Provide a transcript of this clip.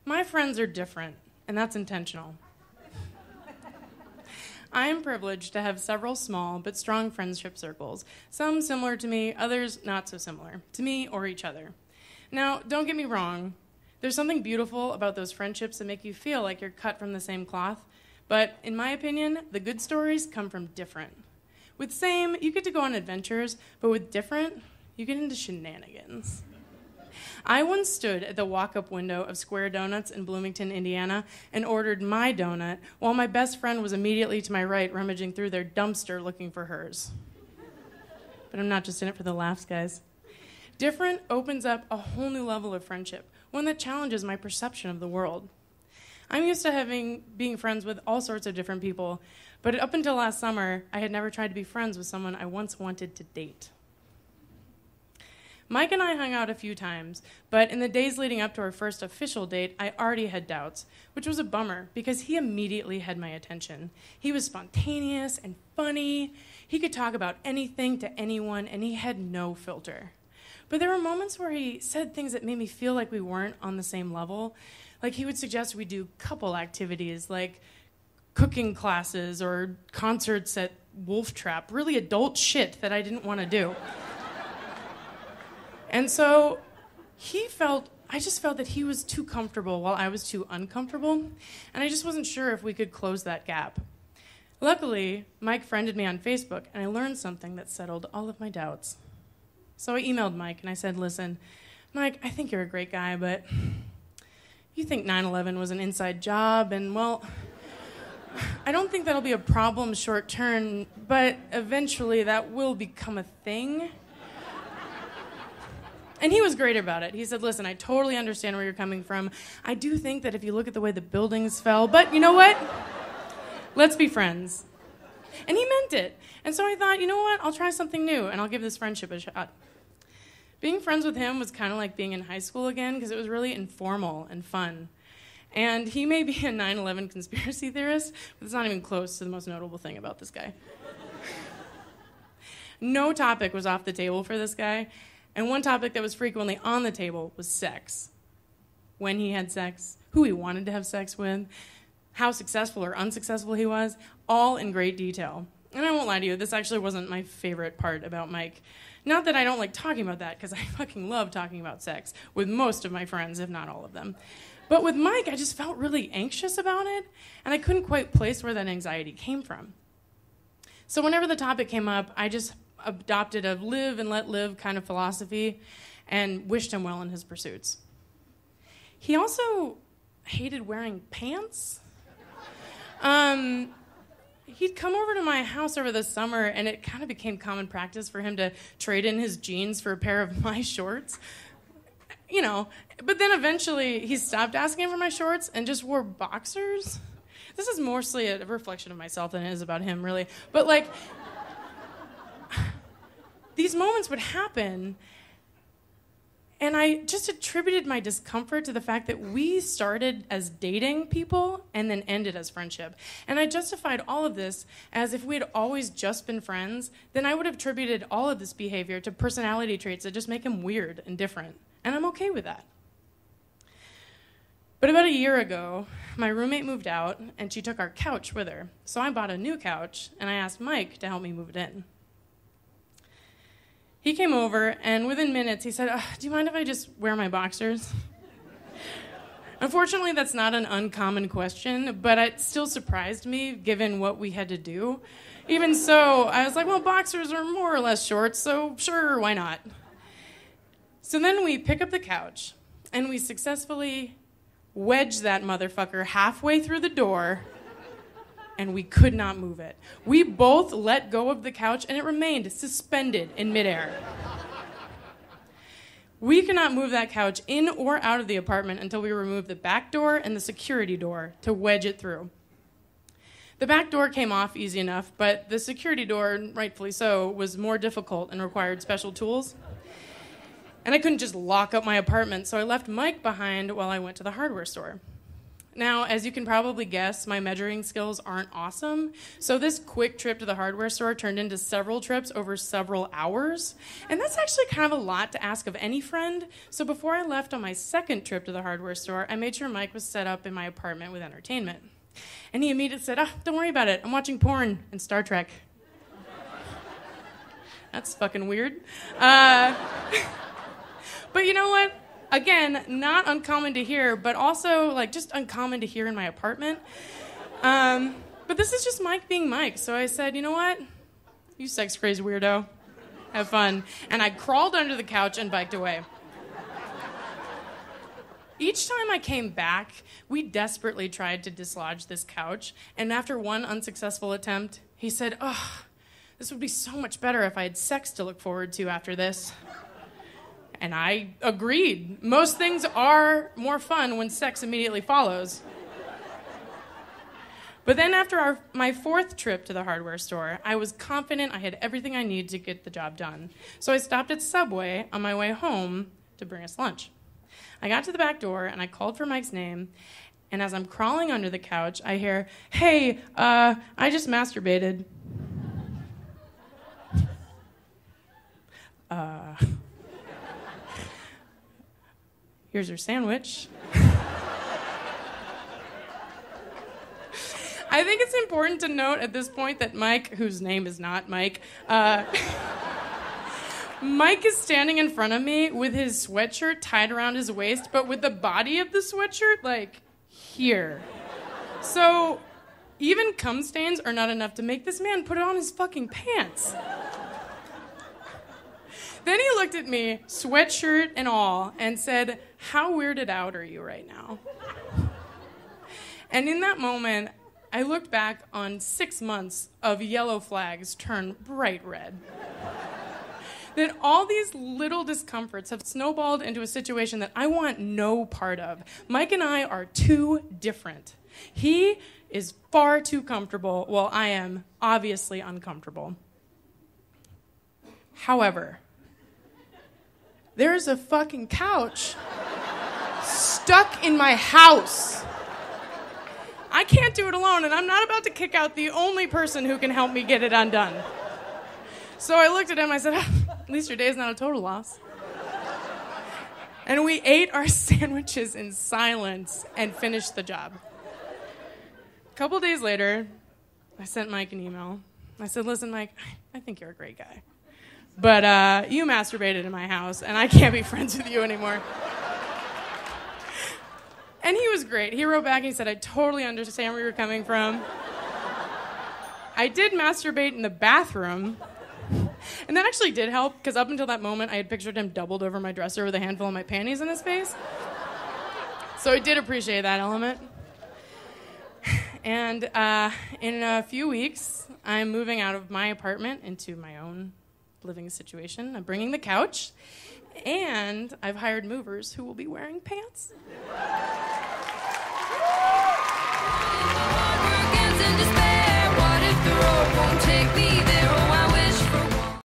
My friends are different, and that's intentional. I am privileged to have several small but strong friendship circles, some similar to me, others not so similar, to me or each other. Now, don't get me wrong, there's something beautiful about those friendships that make you feel like you're cut from the same cloth, but in my opinion, the good stories come from different. With same, you get to go on adventures, but with different, you get into shenanigans. I once stood at the walk-up window of Square Donuts in Bloomington, Indiana, and ordered my donut, while my best friend was immediately to my right rummaging through their dumpster looking for hers. But I'm not just in it for the laughs, guys. Different opens up a whole new level of friendship, one that challenges my perception of the world. I'm used to being friends with all sorts of different people, but up until last summer, I had never tried to be friends with someone I once wanted to date. Mike and I hung out a few times, but in the days leading up to our first official date, I already had doubts, which was a bummer because he immediately had my attention. He was spontaneous and funny. He could talk about anything to anyone, and he had no filter. But there were moments where he said things that made me feel like we weren't on the same level. Like he would suggest we do couple activities like cooking classes or concerts at Wolf Trap, really adult shit that I didn't want to do. And so I just felt that he was too comfortable while I was too uncomfortable, and I just wasn't sure if we could close that gap. Luckily, Mike friended me on Facebook, and I learned something that settled all of my doubts. So I emailed Mike, and I said, listen, Mike, I think you're a great guy, but you think 9/11 was an inside job, and, well, I don't think that'll be a problem short term, but eventually that will become a thing. And he was great about it. He said, listen, I totally understand where you're coming from. I do think that if you look at the way the buildings fell, but you know what? Let's be friends. And he meant it. And so I thought, you know what? I'll try something new, and I'll give this friendship a shot. Being friends with him was kind of like being in high school again, because it was really informal and fun. And he may be a 9/11 conspiracy theorist, but it's not even close to the most notable thing about this guy. No topic was off the table for this guy. And one topic that was frequently on the table was sex. When he had sex, who he wanted to have sex with, how successful or unsuccessful he was, all in great detail. And I won't lie to you, this actually wasn't my favorite part about Mike. Not that I don't like talking about that, because I fucking love talking about sex with most of my friends, if not all of them. But with Mike, I just felt really anxious about it, and I couldn't quite place where that anxiety came from. So whenever the topic came up, I just adopted a live and let live kind of philosophy and wished him well in his pursuits. He also hated wearing pants. He'd come over to my house over the summer, and it kind of became common practice for him to trade in his jeans for a pair of my shorts. You know, but then eventually he stopped asking for my shorts and just wore boxers. This is mostly a reflection of myself than it is about him, really. But, like, these moments would happen, and I just attributed my discomfort to the fact that we started as dating people and then ended as friendship. And I justified all of this as if we had always just been friends, then I would have attributed all of this behavior to personality traits that just make him weird and different. And I'm okay with that. But about a year ago, my roommate moved out, and she took our couch with her. So I bought a new couch, and I asked Mike to help me move it in. He came over, and within minutes, he said, do you mind if I just wear my boxers? Unfortunately, that's not an uncommon question, but it still surprised me, given what we had to do. Even so, I was like, well, boxers are more or less short, so sure, why not? So then we pick up the couch, and we successfully wedge that motherfucker halfway through the door, and we could not move it. We both let go of the couch, and it remained suspended in midair. We could not move that couch in or out of the apartment until we removed the back door and the security door to wedge it through. The back door came off easy enough, but the security door, rightfully so, was more difficult and required special tools. And I couldn't just lock up my apartment, so I left Mike behind while I went to the hardware store. Now, as you can probably guess, my measuring skills aren't awesome, so this quick trip to the hardware store turned into several trips over several hours, and that's actually kind of a lot to ask of any friend, so before I left on my second trip to the hardware store, I made sure Mike was set up in my apartment with entertainment. And he immediately said, don't worry about it, I'm watching porn and Star Trek. That's fucking weird. But you know what? Again, not uncommon to hear, but also just uncommon to hear in my apartment. But this is just Mike being Mike. So I said, you know what? You sex crazy weirdo. Have fun. And I crawled under the couch and biked away. Each time I came back, we desperately tried to dislodge this couch. And after one unsuccessful attempt, he said, this would be so much better if I had sex to look forward to after this. And I agreed. Most things are more fun when sex immediately follows. But then after my fourth trip to the hardware store, I was confident I had everything I needed to get the job done. So I stopped at Subway on my way home to bring us lunch. I got to the back door and I called for Mike's name. And as I'm crawling under the couch, I hear, hey, I just masturbated. Here's your sandwich. I think it's important to note at this point that Mike, whose name is not Mike, Mike is standing in front of me with his sweatshirt tied around his waist, but with the body of the sweatshirt, here. So even cum stains are not enough to make this man put on his fucking pants. Then he looked at me, sweatshirt and all, and said, how weirded out are you right now? And in that moment, I looked back on 6 months of yellow flags turn bright red. That all these little discomforts have snowballed into a situation that I want no part of. Mike and I are too different. He is far too comfortable, while I am obviously uncomfortable. However, there's a fucking couch stuck in my house. I can't do it alone, and I'm not about to kick out the only person who can help me get it undone. So I looked at him, I said, at least your day is not a total loss. And we ate our sandwiches in silence and finished the job. A couple days later, I sent Mike an email. I said, listen, Mike, I think you're a great guy. But you masturbated in my house, and I can't be friends with you anymore. And he was great. He wrote back and he said, I totally understand where you're coming from. I did masturbate in the bathroom. And that actually did help, because up until that moment, I had pictured him doubled over my dresser with a handful of my panties in his face. So I did appreciate that element. And in a few weeks, I'm moving out of my apartment into my own living situation. I'm bringing the couch, and I've hired movers who will be wearing pants.